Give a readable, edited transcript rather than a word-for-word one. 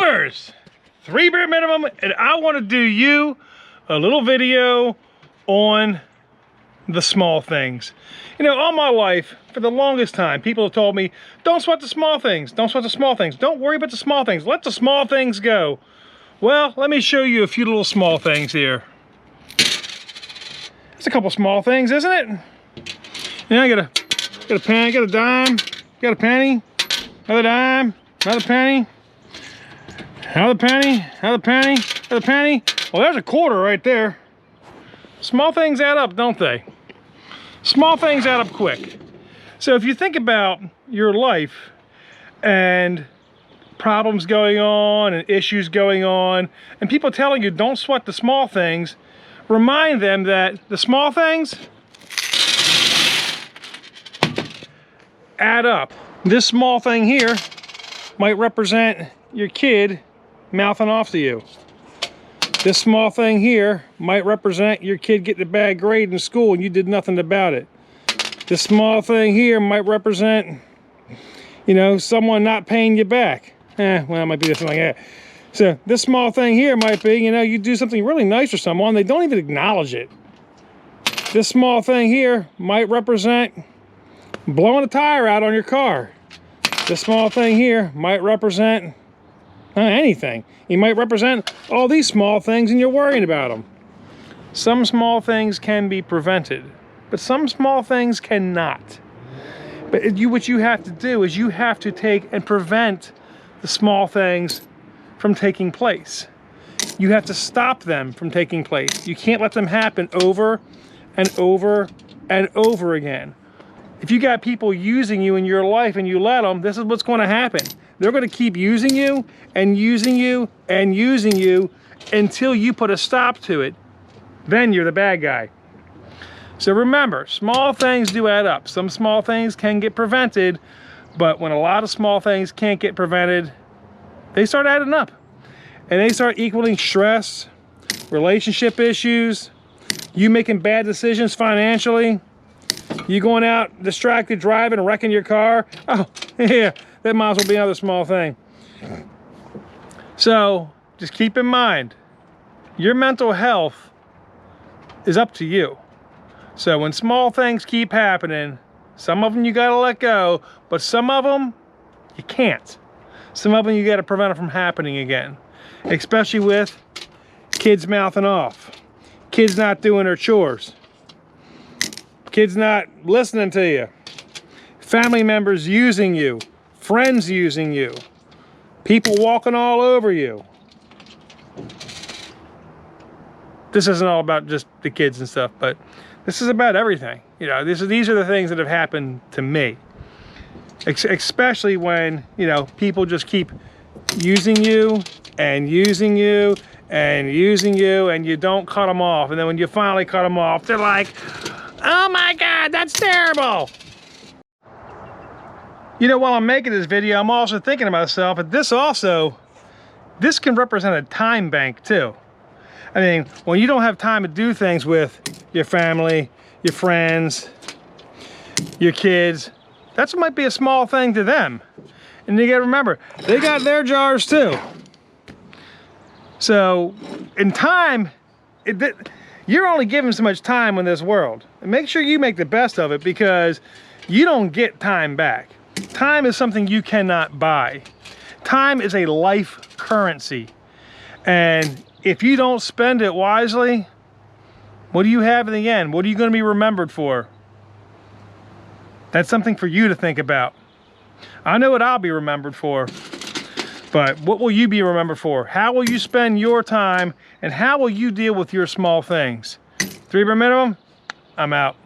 YouTubers, 3 bare minimum, and I want to do you a little video on the small things. You know, all my life, for the longest time, people have told me, don't sweat the small things, don't sweat the small things, don't worry about the small things, let the small things go. Well, let me show you a few little small things here. It's a couple small things, isn't it? Yeah, I got a penny, got a dime, got a penny, another dime, another penny, another penny, another penny, another penny. Well, there's a quarter right there. Small things add up, don't they? Small things add up quick. So if you think about your life and problems going on and issues going on and people telling you don't sweat the small things, remind them that the small things add up. This small thing here might represent your kid mouthing off to you. This small thing here might represent your kid getting a bad grade in school and you did nothing about it. This small thing here might represent, you know, someone not paying you back. Well, it might be something like that. So this small thing here might be, you know, you do something really nice for someone, they don't even acknowledge it. This small thing here might represent blowing a tire out on your car. This small thing here might represent anything. You might represent all these small things and you're worrying about them. Some small things can be prevented, but some small things cannot. But what you have to do is you have to take and prevent the small things from taking place. You have to stop them from taking place. You can't let them happen over and over and over again. If you got people using you in your life and you let them, this is what's going to happen. They're going to keep using you and using you and using you until you put a stop to it. Then you're the bad guy. So remember, small things do add up. Some small things can get prevented, but when a lot of small things can't get prevented, they start adding up. And they start equaling stress, relationship issues, you making bad decisions financially, you going out distracted driving and wrecking your car. Oh, yeah, that might as well be another small thing. So just keep in mind, your mental health is up to you. So when small things keep happening, some of them you gotta let go, but some of them you can't. Some of them you gotta prevent it from happening again. Especially with kids mouthing off, kids not doing their chores, kids not listening to you, family members using you, friends using you, people walking all over you. This isn't all about just the kids and stuff, but this is about everything. You know, these are the things that have happened to me. Especially when, you know, people just keep using you and using you and using you and you don't cut them off. And then when you finally cut them off, they're like, oh my God, that's terrible. You know, while I'm making this video, I'm also thinking to myself that this can represent a time bank too. I mean, when you don't have time to do things with your family, your friends, your kids, that might be a small thing to them. And you gotta remember, they got their jars too. So, in time, you're only given so much time in this world. And make sure you make the best of it because you don't get time back. Time is something you cannot buy. Time is a life currency. And if you don't spend it wisely, what do you have in the end? What are you going to be remembered for? That's something for you to think about. I know what I'll be remembered for, but what will you be remembered for? How will you spend your time and how will you deal with your small things? 3 bare minimum, I'm out.